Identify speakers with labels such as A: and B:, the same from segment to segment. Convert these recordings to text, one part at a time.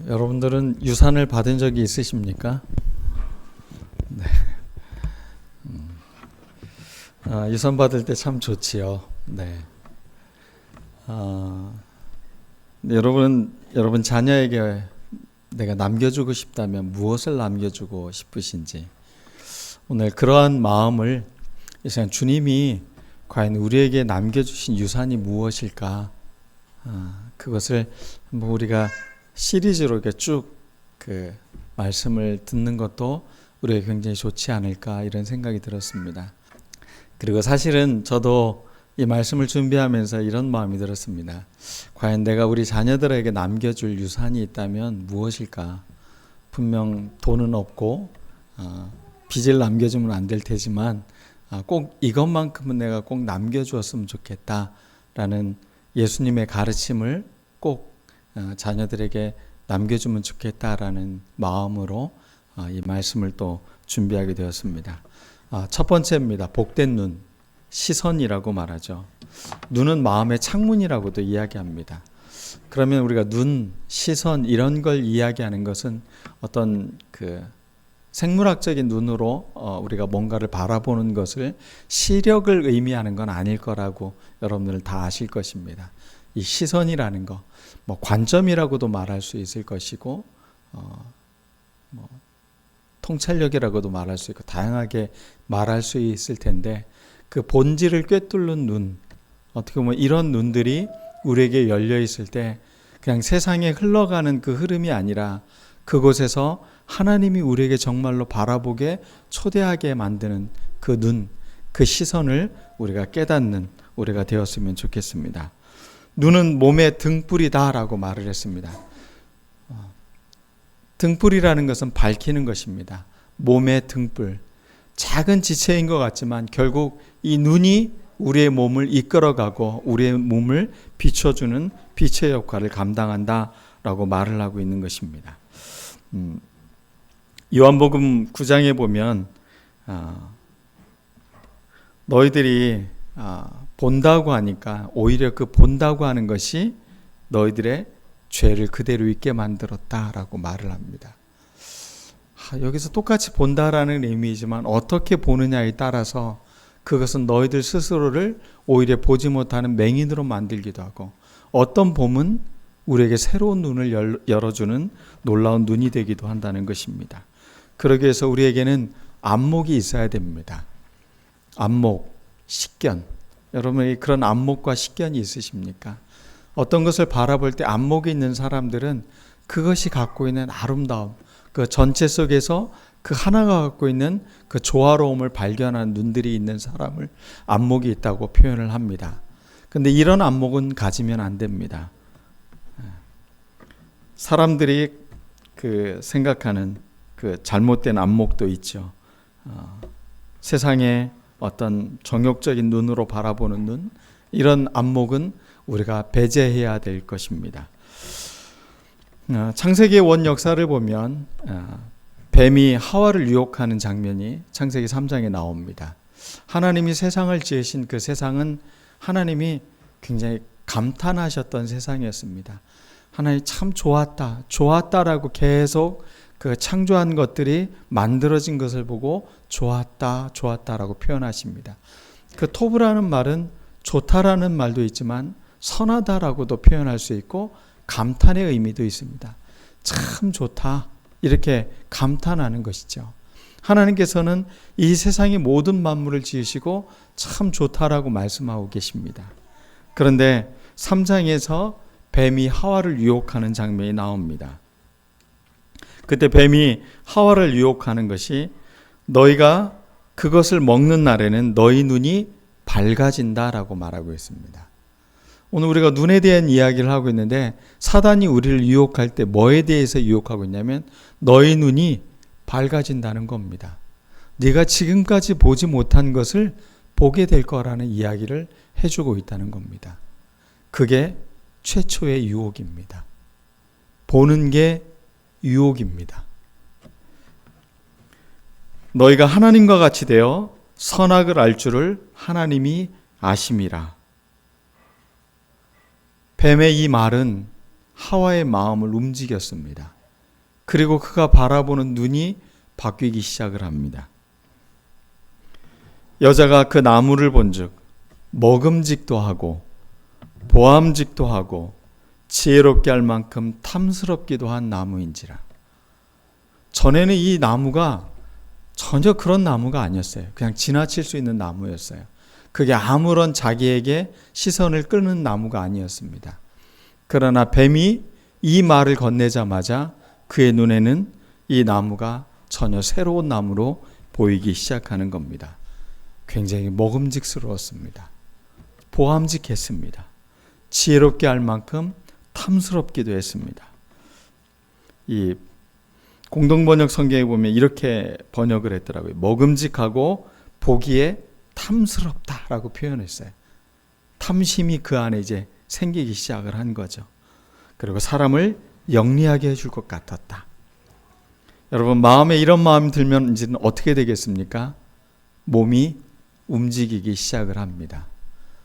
A: 여러분들은 유산을 받은 적이 있으십니까? 네. 유산 받을 때 참 좋지요. 네. 여러분 자녀에게 내가 남겨주고 싶다면 무엇을 남겨주고 싶으신지, 오늘 그러한 마음을 이 시간 주님이 과연 우리에게 남겨주신 유산이 무엇일까? 그것을 우리가 시리즈로 이렇게 쭉 그 말씀을 듣는 것도 우리에게 굉장히 좋지 않을까, 이런 생각이 들었습니다. 그리고 사실은 저도 이 말씀을 준비하면서 이런 마음이 들었습니다. 과연 내가 우리 자녀들에게 남겨줄 유산이 있다면 무엇일까? 분명 돈은 없고 빚을 남겨주면 안 될 테지만 꼭 이것만큼은 내가 꼭 남겨주었으면 좋겠다라는 예수님의 가르침을 꼭 자녀들에게 남겨주면 좋겠다라는 마음으로 이 말씀을 또 준비하게 되었습니다. 첫 번째입니다. 복된 눈, 시선이라고 말하죠. 눈은 마음의 창문이라고도 이야기합니다. 그러면 우리가 눈, 시선 이런 걸 이야기하는 것은 어떤 그 생물학적인 눈으로 우리가 뭔가를 바라보는 것을 시력을 의미하는 건 아닐 거라고 여러분들 다 아실 것입니다. 이 시선이라는 거, 뭐 관점이라고도 말할 수 있을 것이고, 뭐 통찰력이라고도 말할 수 있고, 다양하게 말할 수 있을 텐데, 그 본질을 꿰뚫는 눈, 어떻게 보면 이런 눈들이 우리에게 열려 있을 때 그냥 세상에 흘러가는 그 흐름이 아니라 그곳에서 하나님이 우리에게 정말로 바라보게 초대하게 만드는 그 눈, 그 시선을 우리가 깨닫는 우리가 되었으면 좋겠습니다. 눈은 몸의 등불이다라고 말을 했습니다. 등불이라는 것은 밝히는 것입니다. 몸의 등불. 작은 지체인 것 같지만 결국 이 눈이 우리의 몸을 이끌어가고 우리의 몸을 비춰주는 빛의 역할을 감당한다라고 말을 하고 있는 것입니다. 요한복음 9장에 보면 너희들이 본다고 하니까 오히려 그 본다고 하는 것이 너희들의 죄를 그대로 있게 만들었다라고 말을 합니다. 여기서 똑같이 본다라는 의미이지만 어떻게 보느냐에 따라서 그것은 너희들 스스로를 오히려 보지 못하는 맹인으로 만들기도 하고, 어떤 봄은 우리에게 새로운 눈을 열어주는 놀라운 눈이 되기도 한다는 것입니다. 그러기 위해서 우리에게는 안목이 있어야 됩니다. 안목, 식견. 여러분이 그런 안목과 식견이 있으십니까? 어떤 것을 바라볼 때 안목이 있는 사람들은 그것이 갖고 있는 아름다움, 그 전체 속에서 그 하나가 갖고 있는 그 조화로움을 발견하는 눈들이 있는 사람을 안목이 있다고 표현을 합니다. 근데 이런 안목은 가지면 안 됩니다. 사람들이 그 생각하는 그 잘못된 안목도 있죠. 세상에 어떤 정욕적인 눈으로 바라보는 눈, 이런 안목은 우리가 배제해야 될 것입니다. 창세기의 원 역사를 보면 뱀이 하와를 유혹하는 장면이 창세기 3장에 나옵니다. 하나님이 세상을 지으신 그 세상은 하나님이 굉장히 감탄하셨던 세상이었습니다. 하나님 참 좋았다, 좋았다라고 계속 그 창조한 것들이 만들어진 것을 보고 좋았다, 좋았다라고 표현하십니다. 그 토브라는 말은 좋다라는 말도 있지만 선하다라고도 표현할 수 있고 감탄의 의미도 있습니다. 참 좋다, 이렇게 감탄하는 것이죠. 하나님께서는 이 세상의 모든 만물을 지으시고 참 좋다라고 말씀하고 계십니다. 그런데 3장에서 뱀이 하와를 유혹하는 장면이 나옵니다. 그때 뱀이 하와를 유혹하는 것이 너희가 그것을 먹는 날에는 너희 눈이 밝아진다라고 말하고 있습니다. 오늘 우리가 눈에 대한 이야기를 하고 있는데 사단이 우리를 유혹할 때 뭐에 대해서 유혹하고 있냐면 너희 눈이 밝아진다는 겁니다. 네가 지금까지 보지 못한 것을 보게 될 거라는 이야기를 해주고 있다는 겁니다. 그게 최초의 유혹입니다. 보는 게 유혹입니다. 너희가 하나님과 같이 되어 선악을 알 줄을 하나님이 아심이라. 뱀의 이 말은 하와의 마음을 움직였습니다. 그리고 그가 바라보는 눈이 바뀌기 시작을 합니다. 여자가 그 나무를 본즉 먹음직도 하고 보암직도 하고 지혜롭게 할 만큼 탐스럽기도 한 나무인지라. 전에는 이 나무가 전혀 그런 나무가 아니었어요. 그냥 지나칠 수 있는 나무였어요. 그게 아무런 자기에게 시선을 끄는 나무가 아니었습니다. 그러나 뱀이 이 말을 건네자마자 그의 눈에는 이 나무가 전혀 새로운 나무로 보이기 시작하는 겁니다. 굉장히 먹음직스러웠습니다. 보암직했습니다. 지혜롭게 할 만큼 탐스럽기도 했습니다. 이 공동번역 성경에 보면 이렇게 번역을 했더라고요. 먹음직하고 보기에 탐스럽다라고 표현했어요. 탐심이 그 안에 이제 생기기 시작을 한 거죠. 그리고 사람을 영리하게 해줄 것 같았다. 여러분, 마음에 이런 마음이 들면 이제는 어떻게 되겠습니까? 몸이 움직이기 시작을 합니다.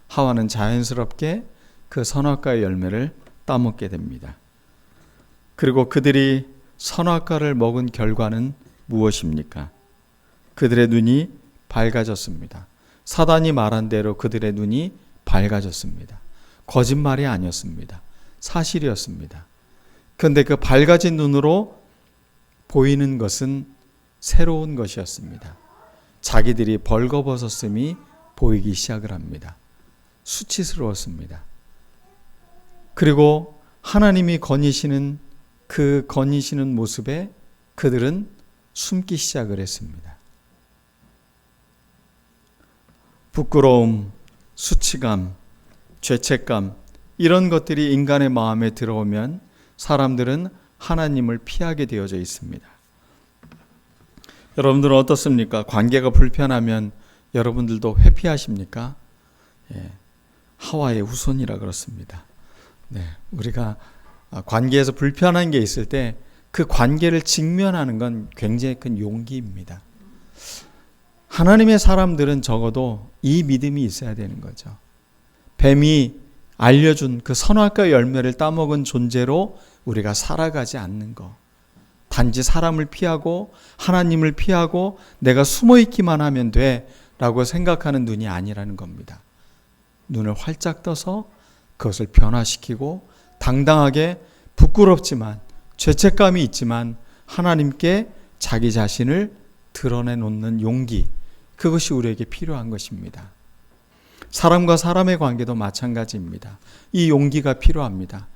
A: 하와는 자연스럽게 그 선악과의 열매를 따먹게 됩니다. 그리고 그들이 선악과를 먹은 결과는 무엇입니까? 그들의 눈이 밝아졌습니다. 사단이 말한 대로 그들의 눈이 밝아졌습니다. 거짓말이 아니었습니다. 사실이었습니다. 그런데 그 밝아진 눈으로 보이는 것은 새로운 것이었습니다. 자기들이 벌거벗었음이 보이기 시작을 합니다. 수치스러웠습니다. 그리고 하나님이 거니시는 그 거니시는 모습에 그들은 숨기 시작을 했습니다. 부끄러움, 수치감, 죄책감, 이런 것들이 인간의 마음에 들어오면 사람들은 하나님을 피하게 되어져 있습니다. 여러분들은 어떻습니까? 관계가 불편하면 여러분들도 회피하십니까? 예, 하와의 후손이라 그렇습니다. 네, 우리가 관계에서 불편한 게 있을 때 그 관계를 직면하는 건 굉장히 큰 용기입니다. 하나님의 사람들은 적어도 이 믿음이 있어야 되는 거죠. 뱀이 알려준 그 선악과의 열매를 따먹은 존재로 우리가 살아가지 않는 거. 단지 사람을 피하고 하나님을 피하고 내가 숨어있기만 하면 돼 라고 생각하는 눈이 아니라는 겁니다. 눈을 활짝 떠서 그것을 변화시키고 당당하게 부끄럽지만 죄책감이 있지만 하나님께 자기 자신을 드러내놓는 용기, 그것이 우리에게 필요한 것입니다. 사람과 사람의 관계도 마찬가지입니다. 이 용기가 필요합니다.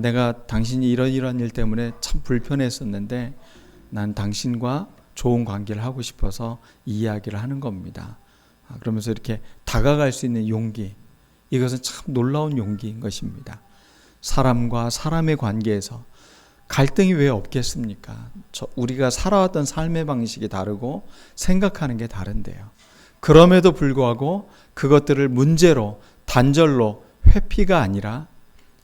A: 내가 당신이 이런 일 때문에 참 불편했었는데 난 당신과 좋은 관계를 하고 싶어서 이 이야기를 하는 겁니다. 그러면서 이렇게 다가갈 수 있는 용기, 이것은 참 놀라운 용기인 것입니다. 사람과 사람의 관계에서 갈등이 왜 없겠습니까? 우리가 살아왔던 삶의 방식이 다르고 생각하는 게 다른데요. 그럼에도 불구하고 그것들을 문제로, 단절로, 회피가 아니라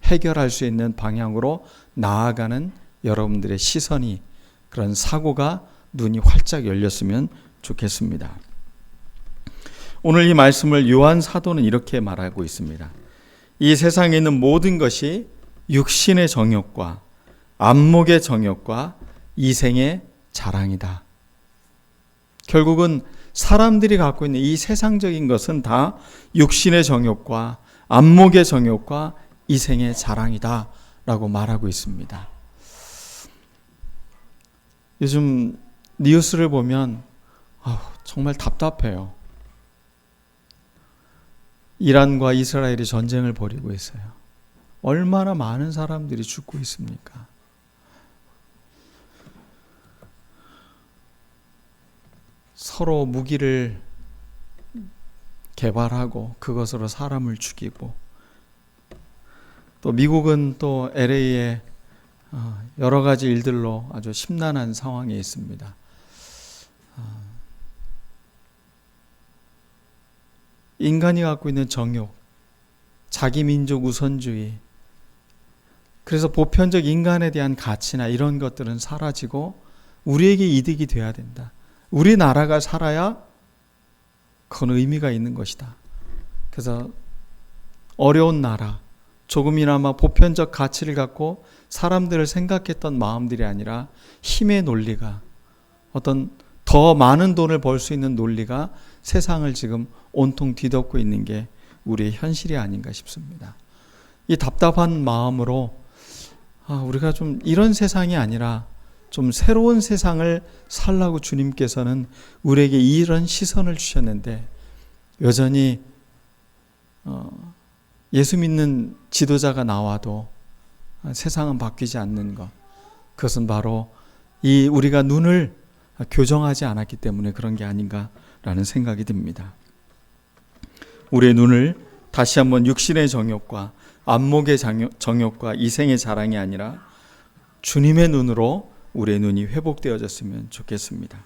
A: 해결할 수 있는 방향으로 나아가는 여러분들의 시선이, 그런 사고가, 눈이 활짝 열렸으면 좋겠습니다. 오늘 이 말씀을 요한 사도는 이렇게 말하고 있습니다. 이 세상에 있는 모든 것이 육신의 정욕과 안목의 정욕과 이생의 자랑이다. 결국은 사람들이 갖고 있는 이 세상적인 것은 다 육신의 정욕과 안목의 정욕과 이생의 자랑이다 라고 말하고 있습니다. 요즘 뉴스를 보면 정말 답답해요. 이란과 이스라엘이 전쟁을 벌이고 있어요. 얼마나 많은 사람들이 죽고 있습니까? 서로 무기를 개발하고 그것으로 사람을 죽이고, 또 미국은 또 LA에 여러 가지 일들로 아주 심란한 상황에 있습니다. 인간이 갖고 있는 정욕, 자기 민족 우선주의, 그래서 보편적 인간에 대한 가치나 이런 것들은 사라지고 우리에게 이득이 돼야 된다. 우리나라가 살아야 그건 의미가 있는 것이다. 그래서 어려운 나라, 조금이나마 보편적 가치를 갖고 사람들을 생각했던 마음들이 아니라 힘의 논리가, 어떤 더 많은 돈을 벌 수 있는 논리가 세상을 지금 온통 뒤덮고 있는 게 우리의 현실이 아닌가 싶습니다. 이 답답한 마음으로 우리가 좀 이런 세상이 아니라 좀 새로운 세상을 살라고 주님께서는 우리에게 이런 시선을 주셨는데, 여전히 예수 믿는 지도자가 나와도 세상은 바뀌지 않는 것, 그것은 바로 이 우리가 눈을 교정하지 않았기 때문에 그런 게 아닌가라는 생각이 듭니다. 우리의 눈을 다시 한번 육신의 정욕과 안목의 정욕과 이생의 자랑이 아니라 주님의 눈으로 우리의 눈이 회복되어졌으면 좋겠습니다.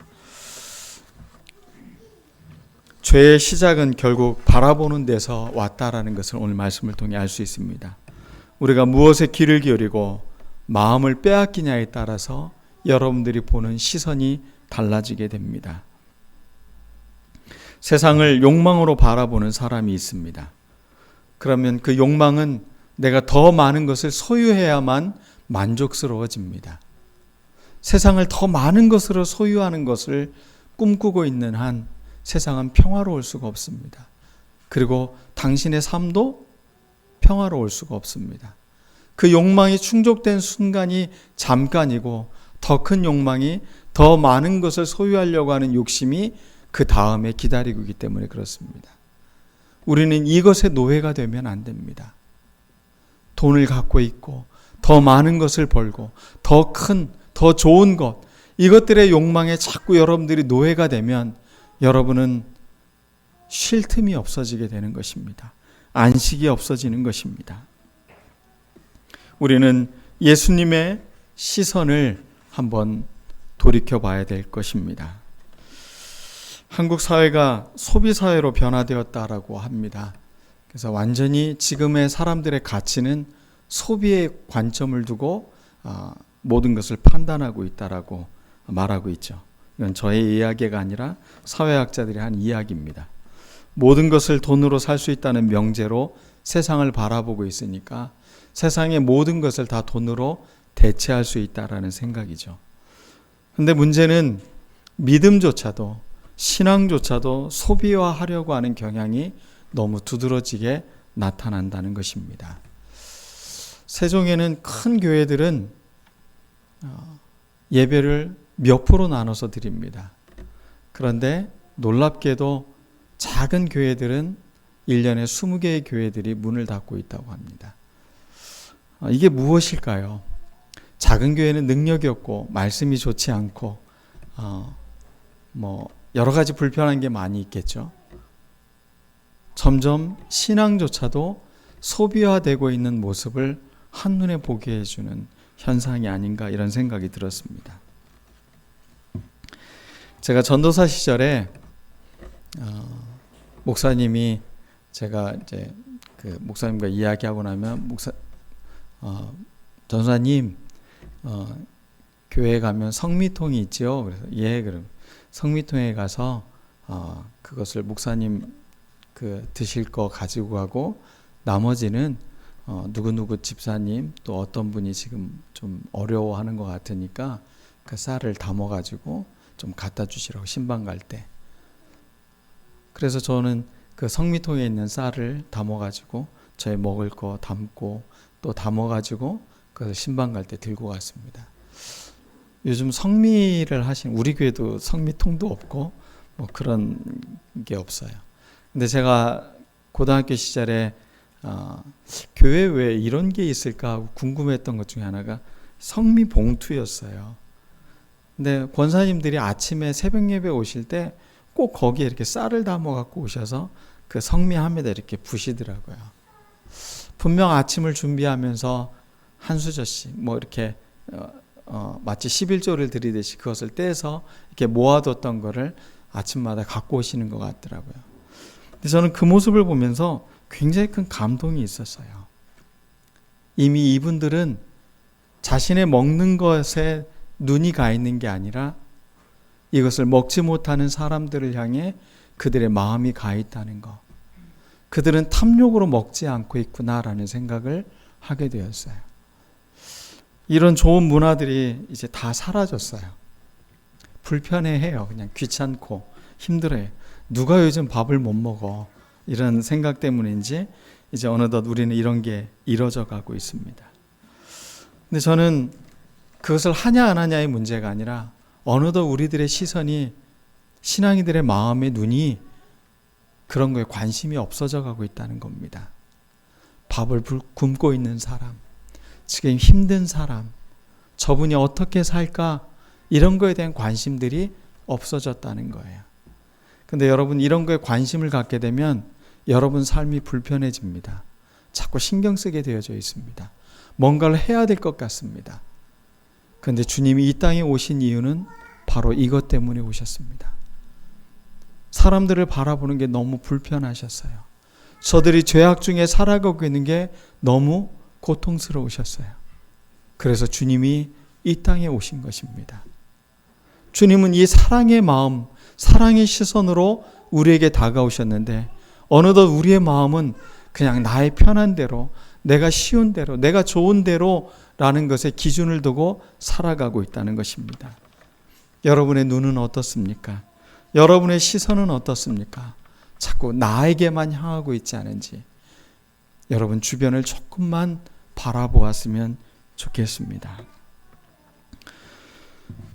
A: 죄의 시작은 결국 바라보는 데서 왔다라는 것을 오늘 말씀을 통해 알 수 있습니다. 우리가 무엇에 귀를 기울이고 마음을 빼앗기냐에 따라서 여러분들이 보는 시선이 달라지게 됩니다. 세상을 욕망으로 바라보는 사람이 있습니다. 그러면 그 욕망은 내가 더 많은 것을 소유해야만 만족스러워집니다. 세상을 더 많은 것으로 소유하는 것을 꿈꾸고 있는 한 세상은 평화로울 수가 없습니다. 그리고 당신의 삶도 평화로울 수가 없습니다. 그 욕망이 충족된 순간이 잠깐이고, 더 큰 욕망이 더 많은 것을 소유하려고 하는 욕심이 그 다음에 기다리고 있기 때문에 그렇습니다. 우리는 이것의 노예가 되면 안 됩니다. 돈을 갖고 있고 더 많은 것을 벌고 더 큰, 더 좋은 것, 이것들의 욕망에 자꾸 여러분들이 노예가 되면 여러분은 쉴 틈이 없어지게 되는 것입니다. 안식이 없어지는 것입니다. 우리는 예수님의 시선을 한번 돌이켜 봐야 될 것입니다. 한국 사회가 소비 사회로 변화되었다라고 합니다. 그래서 완전히 지금의 사람들의 가치는 소비의 관점을 두고 모든 것을 판단하고 있다라고 말하고 있죠. 이건 저의 이야기가 아니라 사회학자들이 한 이야기입니다. 모든 것을 돈으로 살 수 있다는 명제로 세상을 바라보고 있으니까 세상의 모든 것을 다 돈으로 대체할 수 있다라는 생각이죠. 그런데 문제는 믿음조차도, 신앙조차도 소비화하려고 하는 경향이 너무 두드러지게 나타난다는 것입니다. 세종에는 큰 교회들은 예배를 몇 프로 나눠서 드립니다. 그런데 놀랍게도 작은 교회들은 1년에 20개의 교회들이 문을 닫고 있다고 합니다. 이게 무엇일까요? 작은 교회는 능력이 없고 말씀이 좋지 않고 여러 가지 불편한 게 많이 있겠죠. 점점 신앙조차도 소비화되고 있는 모습을 한눈에 보게 해주는 현상이 아닌가, 이런 생각이 들었습니다. 제가 전도사 시절에 목사님이, 제가 이제 그 목사님과 이야기하고 나면 전도사님 교회에 가면 성미통이 있죠. 그래서 그럼 성미통에 가서 그것을 목사님 드실 거 가지고 가고, 나머지는 누구누구 집사님 또 어떤 분이 지금 좀 어려워하는 것 같으니까 그 쌀을 담아가지고 좀 갖다 주시라고, 신방 갈 때. 그래서 저는 그 성미통에 있는 쌀을 담아가지고 저희 먹을 거 담고 또 담아가지고 그것을 신방 갈 때 들고 갔습니다. 요즘 성미를 하신, 우리 교회도 성미통도 없고 그런 게 없어요. 근데 제가 고등학교 시절에 교회 왜 이런 게 있을까 하고 궁금했던 것 중에 하나가 성미 봉투였어요. 근데 권사님들이 아침에 새벽 예배 오실 때 꼭 거기에 이렇게 쌀을 담아 갖고 오셔서 그 성미함에다 이렇게 부시더라고요. 분명 아침을 준비하면서 한 수저씩 이렇게 마치 11조를 드리듯이 그것을 떼서 이렇게 모아뒀던 거를 아침마다 갖고 오시는 것 같더라고요. 근데 저는 그 모습을 보면서 굉장히 큰 감동이 있었어요. 이미 이분들은 자신의 먹는 것에 눈이 가 있는 게 아니라 이것을 먹지 못하는 사람들을 향해 그들의 마음이 가 있다는 것. 그들은 탐욕으로 먹지 않고 있구나라는 생각을 하게 되었어요. 이런 좋은 문화들이 이제 다 사라졌어요. 불편해해요. 그냥 귀찮고 힘들어요. 누가 요즘 밥을 못 먹어? 이런 생각 때문인지 이제 어느덧 우리는 이런 게 이뤄져 가고 있습니다. 근데 저는 그것을 하냐 안 하냐의 문제가 아니라 어느덧 우리들의 시선이, 신앙인들의 마음의 눈이 그런 거에 관심이 없어져 가고 있다는 겁니다. 밥을 굶고 있는 사람, 지금 힘든 사람, 저분이 어떻게 살까, 이런 거에 대한 관심들이 없어졌다는 거예요. 근데 여러분, 이런 거에 관심을 갖게 되면 여러분 삶이 불편해집니다. 자꾸 신경 쓰게 되어져 있습니다. 뭔가를 해야 될 것 같습니다. 그런데 주님이 이 땅에 오신 이유는 바로 이것 때문에 오셨습니다. 사람들을 바라보는 게 너무 불편하셨어요. 저들이 죄악 중에 살아가고 있는 게 너무 고통스러우셨어요. 그래서 주님이 이 땅에 오신 것입니다. 주님은 이 사랑의 마음, 사랑의 시선으로 우리에게 다가오셨는데 어느덧 우리의 마음은 그냥 나의 편한 대로, 내가 쉬운 대로, 내가 좋은 대로라는 것에 기준을 두고 살아가고 있다는 것입니다. 여러분의 눈은 어떻습니까? 여러분의 시선은 어떻습니까? 자꾸 나에게만 향하고 있지 않은지 여러분 주변을 조금만 바라보았으면 좋겠습니다.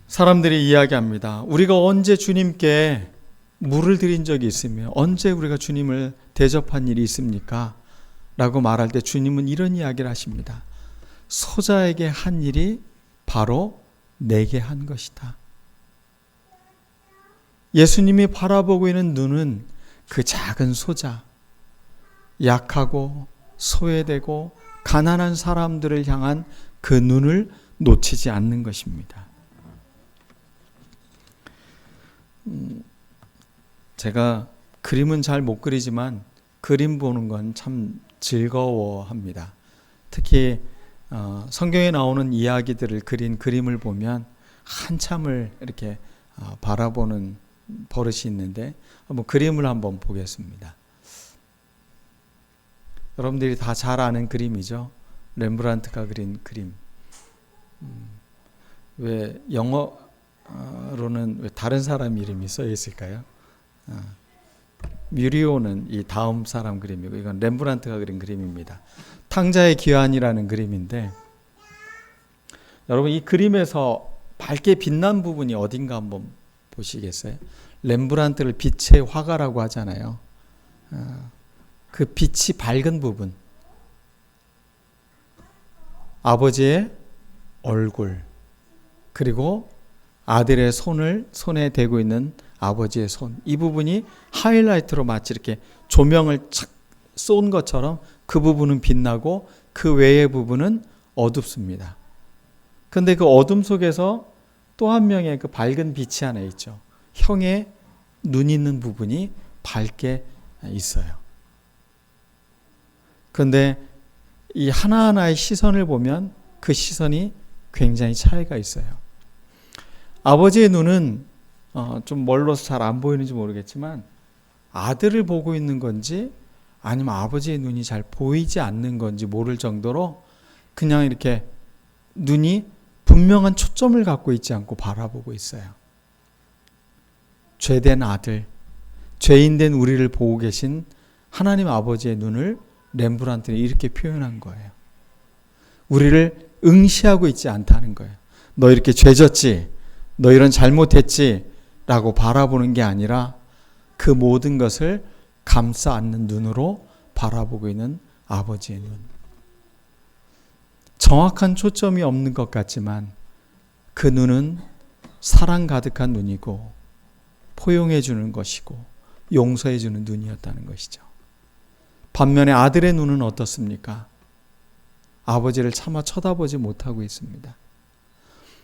A: 사람들이 이야기합니다. 우리가 언제 주님께 물을 드린 적이 있으며 언제 우리가 주님을 대접한 일이 있습니까? 라고 말할 때 주님은 이런 이야기를 하십니다. 소자에게 한 일이 바로 내게 한 것이다. 예수님이 바라보고 있는 눈은 그 작은 소자, 약하고 소외되고 가난한 사람들을 향한 그 눈을 놓치지 않는 것입니다. 제가 그림은 잘 못 그리지만 그림 보는 건 참 즐거워합니다. 특히 성경에 나오는 이야기들을 그린 그림을 보면 한참을 이렇게 바라보는 버릇이 있는데 한번 그림을 한번 보겠습니다. 여러분들이 다 잘 아는 그림이죠. 렘브란트가 그린 그림. 왜 영어로는 왜 다른 사람 이름이 써 있을까요? 뮤리오는 이 다음 사람 그림이고 이건 렘브란트가 그린 그림입니다. 탕자의 기환이라는 그림인데 여러분 이 그림에서 밝게 빛난 부분이 어딘가 한번 보시겠어요? 렘브란트를 빛의 화가라고 하잖아요. 그 빛이 밝은 부분, 아버지의 얼굴, 그리고 아들의 손에 대고 있는 아버지의 손, 이 부분이 하이라이트로 마치 이렇게 조명을 착 쏜 것처럼 그 부분은 빛나고 그 외의 부분은 어둡습니다. 그런데 그 어둠 속에서 또 한 명의 그 밝은 빛이 하나 있죠. 형의 눈 있는 부분이 밝게 있어요. 그런데 이 하나하나의 시선을 보면 그 시선이 굉장히 차이가 있어요. 아버지의 눈은 좀 멀어서 잘 안 보이는지 모르겠지만 아들을 보고 있는 건지 아니면 아버지의 눈이 잘 보이지 않는 건지 모를 정도로 그냥 이렇게 눈이 분명한 초점을 갖고 있지 않고 바라보고 있어요. 죄된 아들, 죄인된 우리를 보고 계신 하나님 아버지의 눈을 렘브란트는 이렇게 표현한 거예요. 우리를 응시하고 있지 않다는 거예요. 너 이렇게 죄졌지? 너 이런 잘못했지? 라고 바라보는 게 아니라 그 모든 것을 감싸 안는 눈으로 바라보고 있는 아버지의 눈. 정확한 초점이 없는 것 같지만 그 눈은 사랑 가득한 눈이고 포용해 주는 것이고 용서해 주는 눈이었다는 것이죠. 반면에 아들의 눈은 어떻습니까? 아버지를 차마 쳐다보지 못하고 있습니다.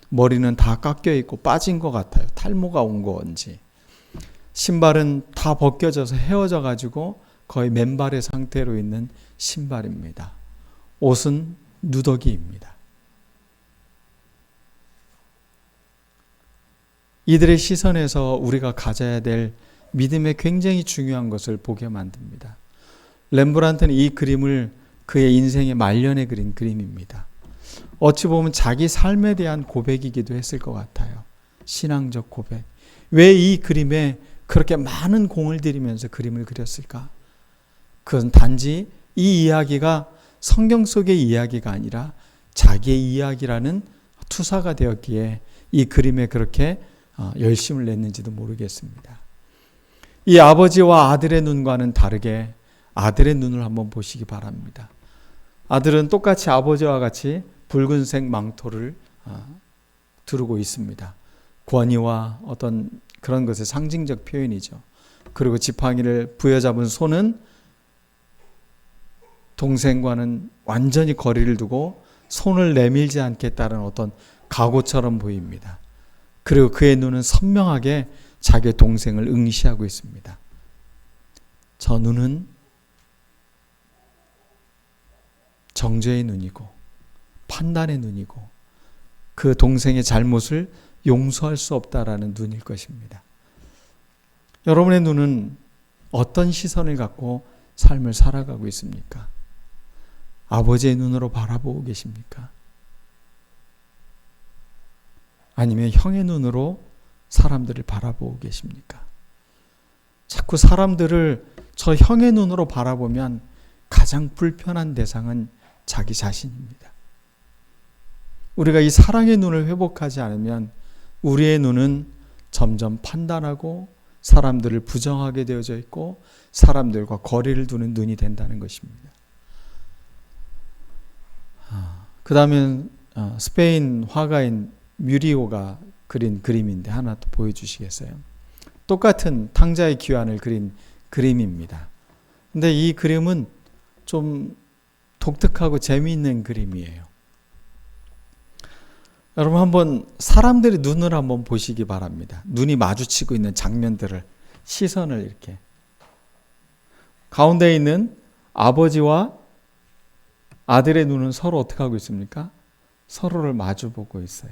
A: 머리는 다 깎여 있고 빠진 것 같아요. 탈모가 온 건지. 신발은 다 벗겨져서 헤어져 가지고 거의 맨발의 상태로 있는 신발입니다. 옷은 누더기입니다. 이들의 시선에서 우리가 가져야 될 믿음의 굉장히 중요한 것을 보게 만듭니다. 렘브란트는 이 그림을 그의 인생의 말년에 그린 그림입니다. 어찌 보면 자기 삶에 대한 고백이기도 했을 것 같아요. 신앙적 고백. 왜 이 그림에 그렇게 많은 공을 들이면서 그림을 그렸을까? 그건 단지 이 이야기가 성경 속의 이야기가 아니라 자기의 이야기라는 투사가 되었기에 이 그림에 그렇게 열심을 냈는지도 모르겠습니다. 이 아버지와 아들의 눈과는 다르게 아들의 눈을 한번 보시기 바랍니다. 아들은 똑같이 아버지와 같이 붉은색 망토를 두르고 있습니다. 권위와 어떤 그런 것의 상징적 표현이죠. 그리고 지팡이를 부여잡은 손은 동생과는 완전히 거리를 두고 손을 내밀지 않겠다는 어떤 각오처럼 보입니다. 그리고 그의 눈은 선명하게 자기 동생을 응시하고 있습니다. 저 눈은 정죄의 눈이고 판단의 눈이고 그 동생의 잘못을 용서할 수 없다라는 눈일 것입니다. 여러분의 눈은 어떤 시선을 갖고 삶을 살아가고 있습니까? 아버지의 눈으로 바라보고 계십니까? 아니면 형의 눈으로 사람들을 바라보고 계십니까? 자꾸 사람들을 저 형의 눈으로 바라보면 가장 불편한 대상은 자기 자신입니다. 우리가 이 사랑의 눈을 회복하지 않으면 우리의 눈은 점점 판단하고 사람들을 부정하게 되어져 있고 사람들과 거리를 두는 눈이 된다는 것입니다. 그 다음엔 스페인 화가인 뮤리오가 그린 그림인데 하나 또 보여주시겠어요? 똑같은 탕자의 귀환을 그린 그림입니다. 근데 이 그림은 좀 독특하고 재미있는 그림이에요. 여러분 한번 사람들의 눈을 한번 보시기 바랍니다. 눈이 마주치고 있는 장면들을 시선을 이렇게 가운데 있는 아버지와 아들의 눈은 서로 어떻게 하고 있습니까? 서로를 마주보고 있어요.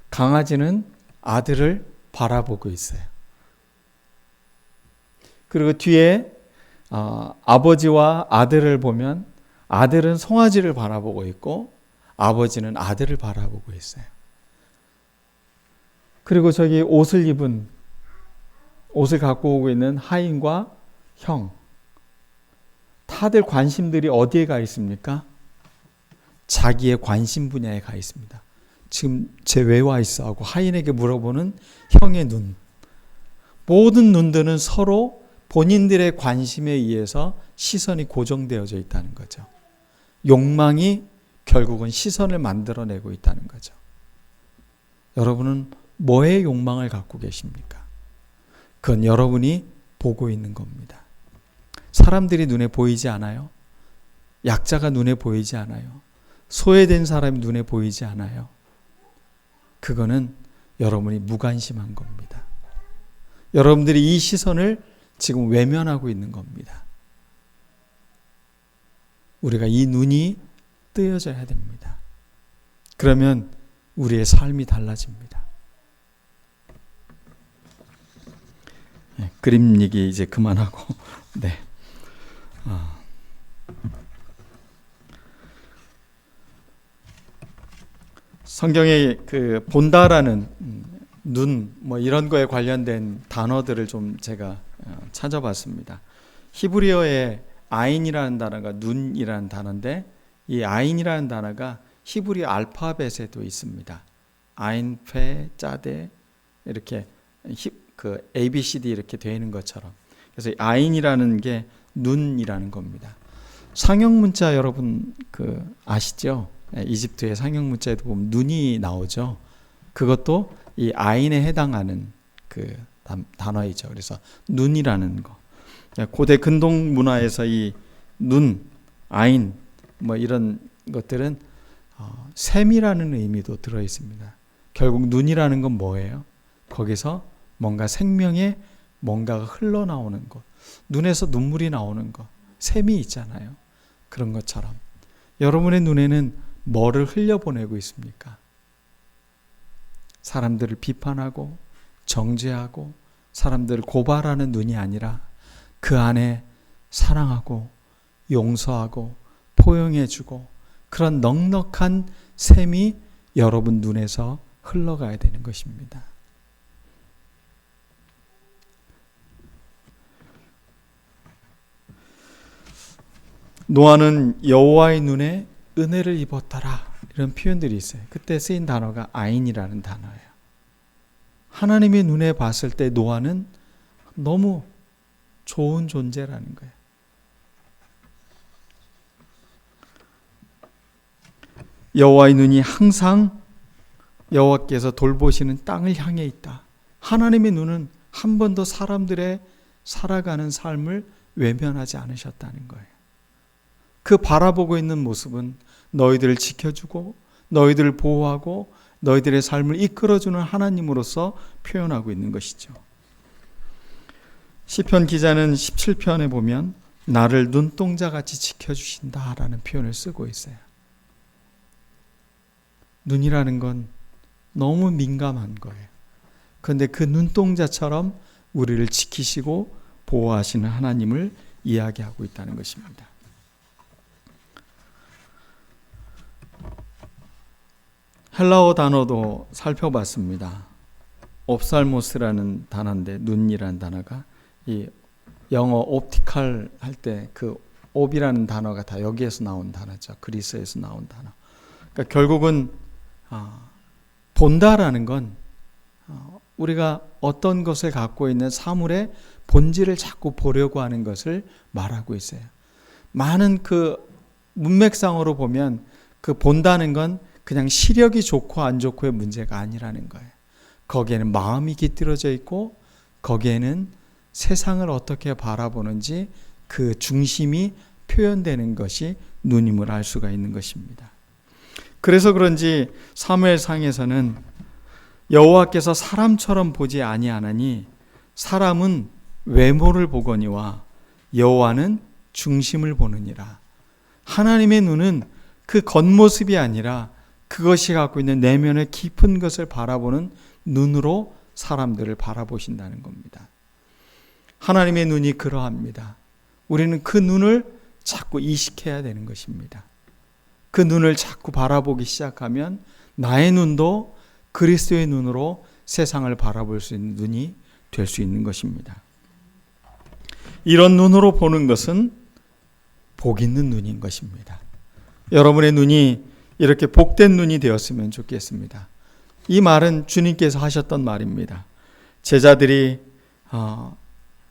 A: 강아지는 아들을 바라보고 있어요. 그리고 뒤에 아버지와 아들을 보면 아들은 송아지를 바라보고 있고 아버지는 아들을 바라보고 있어요. 그리고 저기 옷을 갖고 오고 있는 하인과 형, 다들 관심들이 어디에 가 있습니까? 자기의 관심 분야에 가 있습니다. 지금 쟤 왜 와 있어? 하고 하인에게 물어보는 형의 눈. 모든 눈들은 서로 본인들의 관심에 의해서 시선이 고정되어져 있다는 거죠. 욕망이 결국은 시선을 만들어내고 있다는 거죠. 여러분은 뭐의 욕망을 갖고 계십니까? 그건 여러분이 보고 있는 겁니다. 사람들이 눈에 보이지 않아요? 약자가 눈에 보이지 않아요? 소외된 사람이 눈에 보이지 않아요? 그거는 여러분이 무관심한 겁니다. 여러분들이 이 시선을 지금 외면하고 있는 겁니다. 우리가 이 눈이 뜨여져야 됩니다. 그러면 우리의 삶이 달라집니다. 네, 그림 얘기 이제 그만하고 네. 성경에 그 본다라는 눈 뭐 이런 거에 관련된 단어들을 좀 제가 찾아봤습니다. 히브리어에 아인이라는 단어가 눈이라는 단어인데 이 아인이라는 단어가 히브리 알파벳에도 있습니다. 아인, 페, 짜데 이렇게 그 ABCD 이렇게 되어 있는 것처럼. 그래서 아인이라는 게 눈이라는 겁니다. 상형 문자 여러분 그 아시죠? 이집트의 상형 문자에도 보면 눈이 나오죠. 그것도 이 아인에 해당하는 그 단어이죠. 그래서 눈이라는 거. 고대 근동 문화에서 이 눈, 아인 뭐 이런 것들은 샘이라는 의미도 들어 있습니다. 결국 눈이라는 건 뭐예요? 거기서 뭔가 생명의 뭔가가 흘러나오는 것. 눈에서 눈물이 나오는 것. 샘이 있잖아요. 그런 것처럼 여러분의 눈에는 뭐를 흘려보내고 있습니까? 사람들을 비판하고 정죄하고 사람들을 고발하는 눈이 아니라 그 안에 사랑하고 용서하고 포용해주고 그런 넉넉한 셈이 여러분 눈에서 흘러가야 되는 것입니다. 노아는 여호와의 눈에 은혜를 입었더라, 이런 표현들이 있어요. 그때 쓰인 단어가 아인이라는 단어예요. 하나님의 눈에 봤을 때 노아는 너무 좋은 존재라는 거예요. 여호와의 눈이 항상 여호와께서 돌보시는 땅을 향해 있다. 하나님의 눈은 한 번도 사람들의 살아가는 삶을 외면하지 않으셨다는 거예요. 그 바라보고 있는 모습은 너희들을 지켜주고 너희들을 보호하고 너희들의 삶을 이끌어주는 하나님으로서 표현하고 있는 것이죠. 시편 기자는 17편에 보면 나를 눈동자같이 지켜주신다라는 표현을 쓰고 있어요. 눈이라는 건 너무 민감한 거예요. 그런데 그 눈동자처럼 우리를 지키시고 보호하시는 하나님을 이야기하고 있다는 것입니다. 헬라어 단어도 살펴봤습니다. 옵살모스라는 단어인데 눈이라는 단어가 이 영어 옵티컬 할 때 그 옵이라는 단어가 다 여기에서 나온 단어죠. 그리스에서 나온 단어. 그러니까 결국은 본다라는 건 우리가 어떤 것을 갖고 있는 사물의 본질을 자꾸 보려고 하는 것을 말하고 있어요. 많은 그 문맥상으로 보면 그 본다는 건 그냥 시력이 좋고 안 좋고의 문제가 아니라는 거예요. 거기에는 마음이 깃들어져 있고 거기에는 세상을 어떻게 바라보는지 그 중심이 표현되는 것이 눈임을 알 수가 있는 것입니다. 그래서 그런지 사무엘상에서는 여호와께서 사람처럼 보지 아니하나니 사람은 외모를 보거니와 여호와는 중심을 보느니라. 하나님의 눈은 그 겉모습이 아니라 그것이 갖고 있는 내면의 깊은 것을 바라보는 눈으로 사람들을 바라보신다는 겁니다. 하나님의 눈이 그러합니다. 우리는 그 눈을 자꾸 이식해야 되는 것입니다. 그 눈을 자꾸 바라보기 시작하면 나의 눈도 그리스도의 눈으로 세상을 바라볼 수 있는 눈이 될 수 있는 것입니다. 이런 눈으로 보는 것은 복 있는 눈인 것입니다. 여러분의 눈이 이렇게 복된 눈이 되었으면 좋겠습니다. 이 말은 주님께서 하셨던 말입니다. 제자들이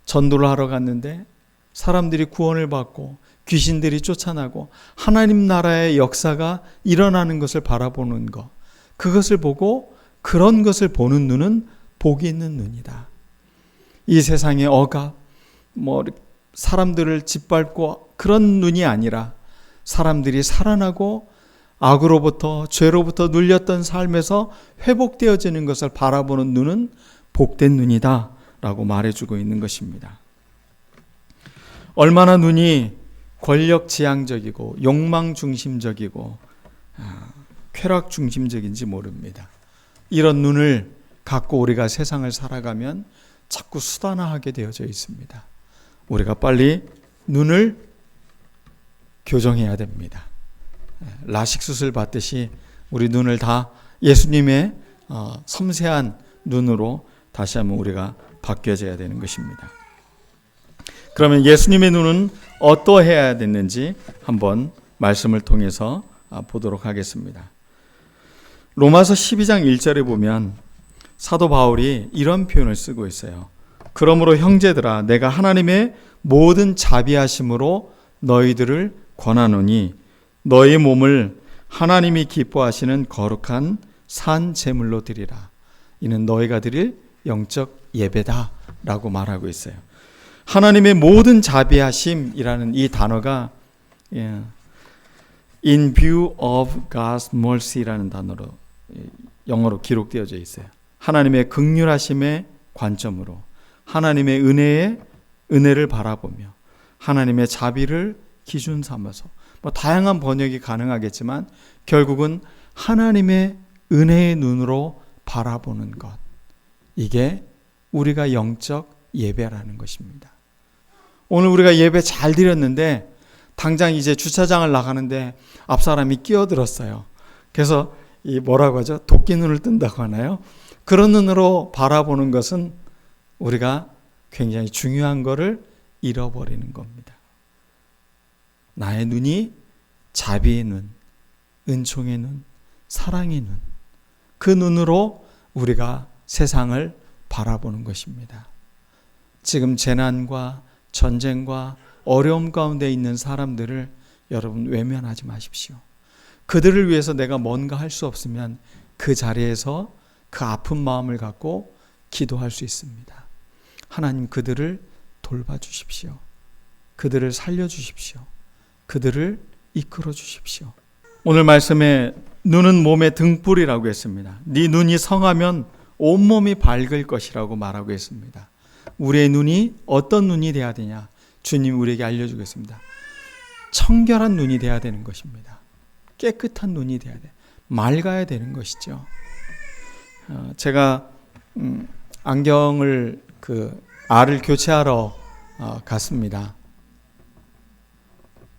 A: 전도를 하러 갔는데 사람들이 구원을 받고 귀신들이 쫓아나고 하나님 나라의 역사가 일어나는 것을 바라보는 것, 그것을 보고 그런 것을 보는 눈은 복이 있는 눈이다. 이 세상의 억압, 사람들을 짓밟고 그런 눈이 아니라 사람들이 살아나고 악으로부터 죄로부터 눌렸던 삶에서 회복되어지는 것을 바라보는 눈은 복된 눈이다 라고 말해주고 있는 것입니다. 얼마나 눈이 권력지향적이고 욕망 중심적이고 쾌락 중심적인지 모릅니다. 이런 눈을 갖고 우리가 세상을 살아가면 자꾸 수단화하게 되어져 있습니다. 우리가 빨리 눈을 교정해야 됩니다. 라식 수술 받듯이 우리 눈을 다 예수님의 섬세한 눈으로 다시 한번 우리가 바뀌어져야 되는 것입니다. 그러면 예수님의 눈은 어떠해야 됐는지 한번 말씀을 통해서 보도록 하겠습니다. 로마서 12장 1절에 보면 사도 바울이 이런 표현을 쓰고 있어요. 그러므로 형제들아 내가 하나님의 모든 자비하심으로 너희들을 권하노니 너희 몸을 하나님이 기뻐하시는 거룩한 산 제물로 드리라. 이는 너희가 드릴 영적 예배다 라고 말하고 있어요. 하나님의 모든 자비하심이라는 이 단어가 in view of God's mercy라는 단어로 영어로 기록되어져 있어요. 하나님의 긍휼하심의 관점으로 하나님의 은혜를 바라보며 하나님의 자비를 기준 삼아서 다양한 번역이 가능하겠지만 결국은 하나님의 은혜의 눈으로 바라보는 것, 이게 우리가 영적 예배라는 것입니다. 오늘 우리가 예배 잘 드렸는데 당장 이제 주차장을 나가는데 앞사람이 끼어들었어요. 그래서 이 뭐라고 하죠? 도끼 눈을 뜬다고 하나요? 그런 눈으로 바라보는 것은 우리가 굉장히 중요한 것을 잃어버리는 겁니다. 나의 눈이 자비의 눈, 은총의 눈, 사랑의 눈, 그 눈으로 우리가 세상을 바라보는 것입니다. 지금 재난과 전쟁과 어려움 가운데 있는 사람들을 여러분 외면하지 마십시오. 그들을 위해서 내가 뭔가 할 수 없으면 그 자리에서 그 아픈 마음을 갖고 기도할 수 있습니다. 하나님, 그들을 돌봐주십시오. 그들을 살려주십시오. 그들을 이끌어 주십시오. 오늘 말씀에 눈은 몸의 등불이라고 했습니다. 네 눈이 성하면 온몸이 밝을 것이라고 말하고 있습니다. 우리의 눈이 어떤 눈이 돼야 되냐? 주님 우리에게 알려주겠습니다. 청결한 눈이 돼야 되는 것입니다. 깨끗한 눈이 돼야 돼. 맑아야 되는 것이죠. 제가 안경을 알을 교체하러 갔습니다.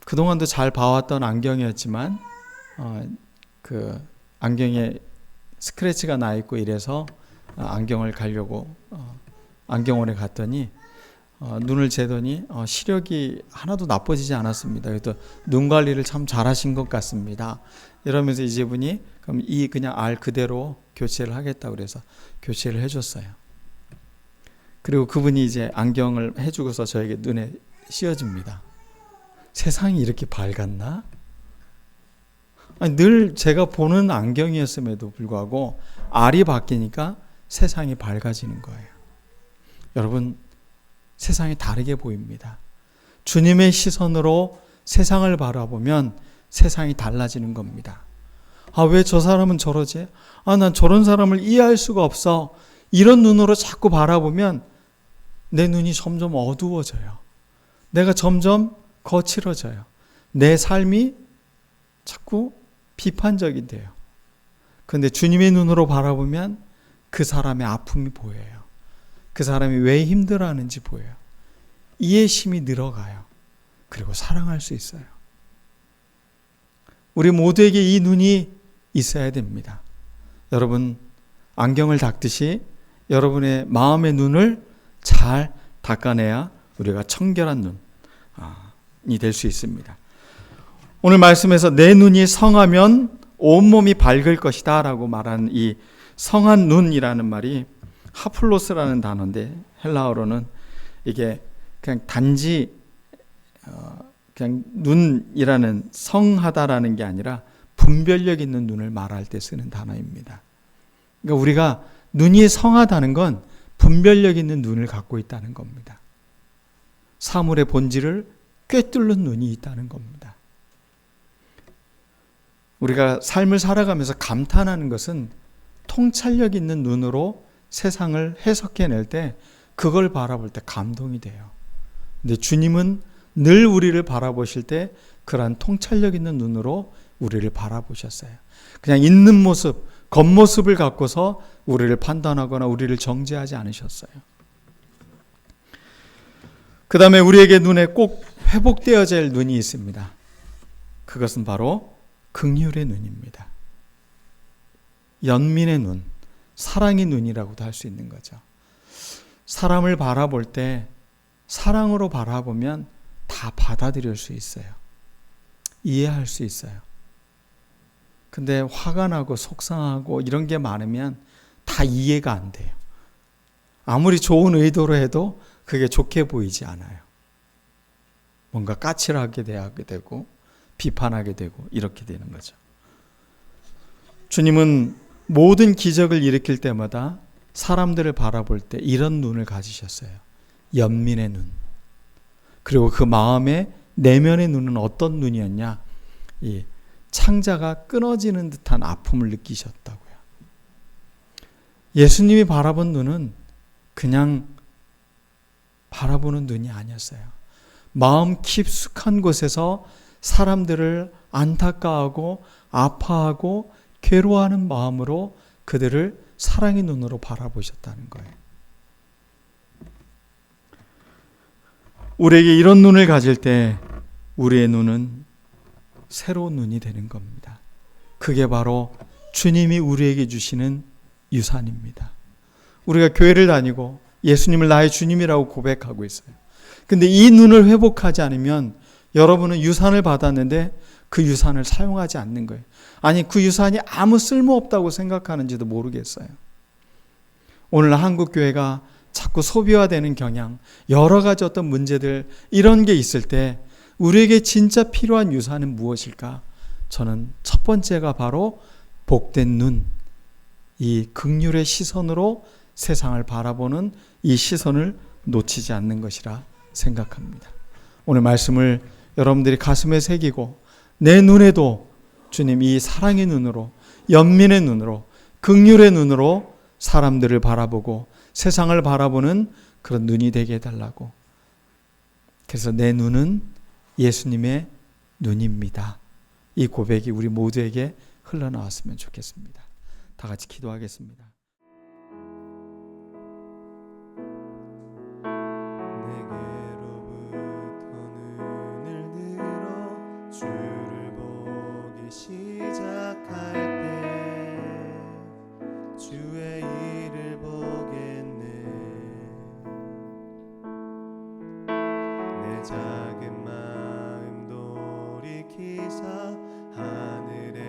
A: 그동안도 잘 봐왔던 안경이었지만 안경에 스크래치가 나 있고 이래서 안경을 가려고 안경원에 갔더니 눈을 재더니 시력이 하나도 나빠지지 않았습니다. 그래서 눈 관리를 참 잘하신 것 같습니다. 이러면서 이제분이 그럼 그냥 알 그대로 교체를 하겠다고 그래서 교체를 해줬어요. 그리고 그분이 이제 안경을 해주고서 저에게 눈에 씌워줍니다. 세상이 이렇게 밝았나? 아니, 늘 제가 보는 안경이었음에도 불구하고 알이 바뀌니까 세상이 밝아지는 거예요. 여러분, 세상이 다르게 보입니다. 주님의 시선으로 세상을 바라보면 세상이 달라지는 겁니다. 왜 저 사람은 저러지? 난 저런 사람을 이해할 수가 없어. 이런 눈으로 자꾸 바라보면 내 눈이 점점 어두워져요. 내가 점점 거칠어져요. 내 삶이 자꾸 비판적이 돼요. 그런데 주님의 눈으로 바라보면 그 사람의 아픔이 보여요. 그 사람이 왜 힘들어하는지 보여요. 이해심이 늘어가요. 그리고 사랑할 수 있어요. 우리 모두에게 이 눈이 있어야 됩니다. 여러분, 안경을 닦듯이 여러분의 마음의 눈을 잘 닦아내야 우리가 청결한 눈이 될 수 있습니다. 오늘 말씀에서 내 눈이 성하면 온몸이 밝을 것이다 라고 말한 이 성한 눈이라는 말이 하플로스라는 단어인데 헬라어로는 이게 그냥 단지 그냥 눈이라는 성하다라는 게 아니라 분별력 있는 눈을 말할 때 쓰는 단어입니다. 그러니까 우리가 눈이 성하다는 건 분별력 있는 눈을 갖고 있다는 겁니다. 사물의 본질을 꿰뚫는 눈이 있다는 겁니다. 우리가 삶을 살아가면서 감탄하는 것은 통찰력 있는 눈으로 세상을 해석해낼 때 그걸 바라볼 때 감동이 돼요. 근데 주님은 늘 우리를 바라보실 때 그러한 통찰력 있는 눈으로 우리를 바라보셨어요. 그냥 있는 모습, 겉모습을 갖고서 우리를 판단하거나 우리를 정죄하지 않으셨어요. 그 다음에 우리에게 눈에 꼭 회복되어야 할 눈이 있습니다. 그것은 바로 긍휼의 눈입니다. 연민의 눈, 사랑의 눈이라고도 할 수 있는 거죠. 사람을 바라볼 때 사랑으로 바라보면 다 받아들일 수 있어요. 이해할 수 있어요. 근데 화가 나고 속상하고 이런 게 많으면 다 이해가 안 돼요. 아무리 좋은 의도로 해도 그게 좋게 보이지 않아요. 뭔가 까칠하게 대하게 되고 비판하게 되고 이렇게 되는 거죠. 주님은 모든 기적을 일으킬 때마다 사람들을 바라볼 때 이런 눈을 가지셨어요. 연민의 눈. 그리고 그 마음의 내면의 눈은 어떤 눈이었냐? 이 창자가 끊어지는 듯한 아픔을 느끼셨다고요. 예수님이 바라본 눈은 그냥 바라보는 눈이 아니었어요. 마음 깊숙한 곳에서 사람들을 안타까워하고 아파하고 괴로워하는 마음으로 그들을 사랑의 눈으로 바라보셨다는 거예요. 우리에게 이런 눈을 가질 때 우리의 눈은 새로운 눈이 되는 겁니다. 그게 바로 주님이 우리에게 주시는 유산입니다. 우리가 교회를 다니고 예수님을 나의 주님이라고 고백하고 있어요. 근데 이 눈을 회복하지 않으면 여러분은 유산을 받았는데 그 유산을 사용하지 않는 거예요. 아니, 그 유산이 아무 쓸모없다고 생각하는지도 모르겠어요. 오늘 한국 교회가 자꾸 소비화되는 경향, 여러 가지 어떤 문제들, 이런 게 있을 때 우리에게 진짜 필요한 유산은 무엇일까? 저는 첫 번째가 바로 복된 눈, 이 긍휼의 시선으로 세상을 바라보는 이 시선을 놓치지 않는 것이라 생각합니다. 오늘 말씀을 여러분들이 가슴에 새기고 내 눈에도 주님 이 사랑의 눈으로, 연민의 눈으로, 긍휼의 눈으로 사람들을 바라보고 세상을 바라보는 그런 눈이 되게 해달라고. 그래서 내 눈은 예수님의 눈입니다. 이 고백이 우리 모두에게 흘러나왔으면 좋겠습니다. 다 같이 기도하겠습니다.
B: 주를 보기 시작할 때 주의 일을 보겠네. 내 작은 마음 돌이키사 하늘에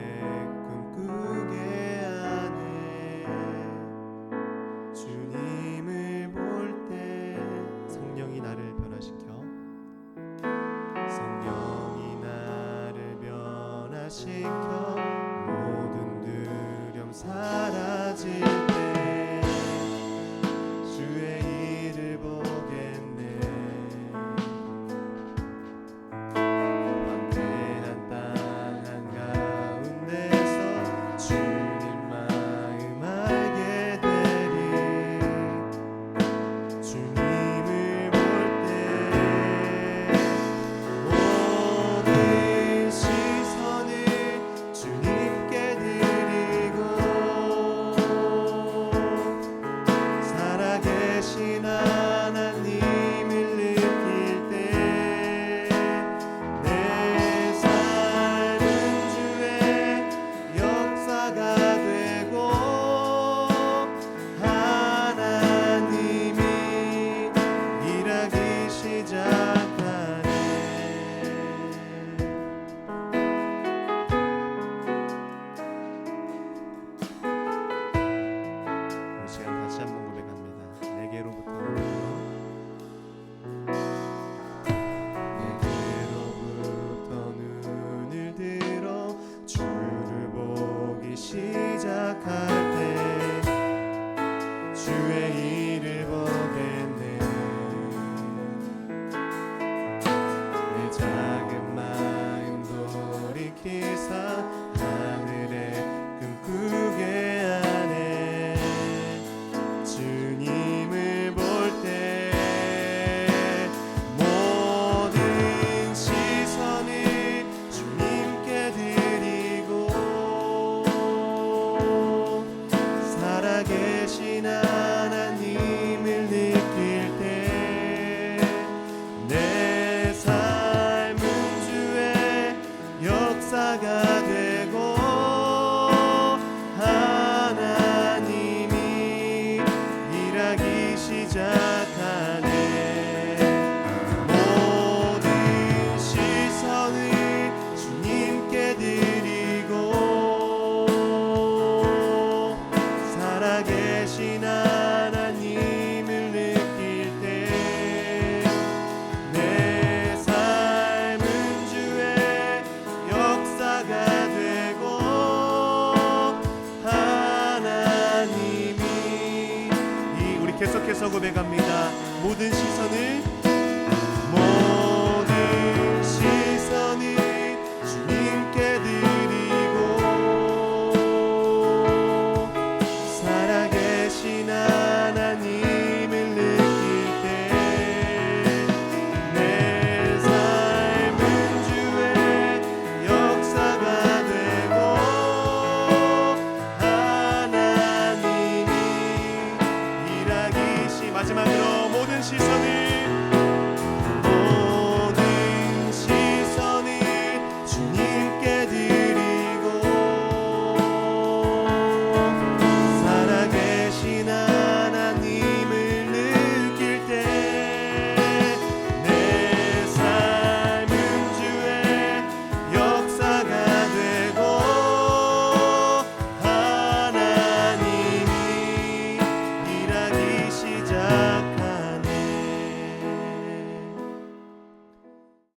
B: 꿈꾸게 하네. 주님을 볼 때 성령이 나를 변화시켜 시켜 모든 두려움 사라질 때 주의 일을 보겠네. 광대한 땅 한가운데서 주님 마음 알게 되리. 주님을 볼 때 모든 시선을 주님께 드리고 살아계신 하나님을 느낄 때 내 삶은 주의 역사가 되고 하나님이 일하기 시작하네. 이 시간 다시 한번 고백합니다. 내게로부터 눈을 들어 주를 보기 시작할 때 주의 일을 보겠네. 내 작은 마음 돌이키사 하늘에 꿈꾸게 하네. 주님을 볼 때 모든 시선을 주님께 드리고 살아계신 하나님을 느낄 때 내 삶은 주의 역사가 되고 하나님이 일하기 시작하네. 모든 시선을 주님께 드리고 살아계신 하나님을 느낄 때 내 삶은 주의 역사가 되고 하나님이 우리 계속해서 고백합니다. 모든 시선을 모든 시선을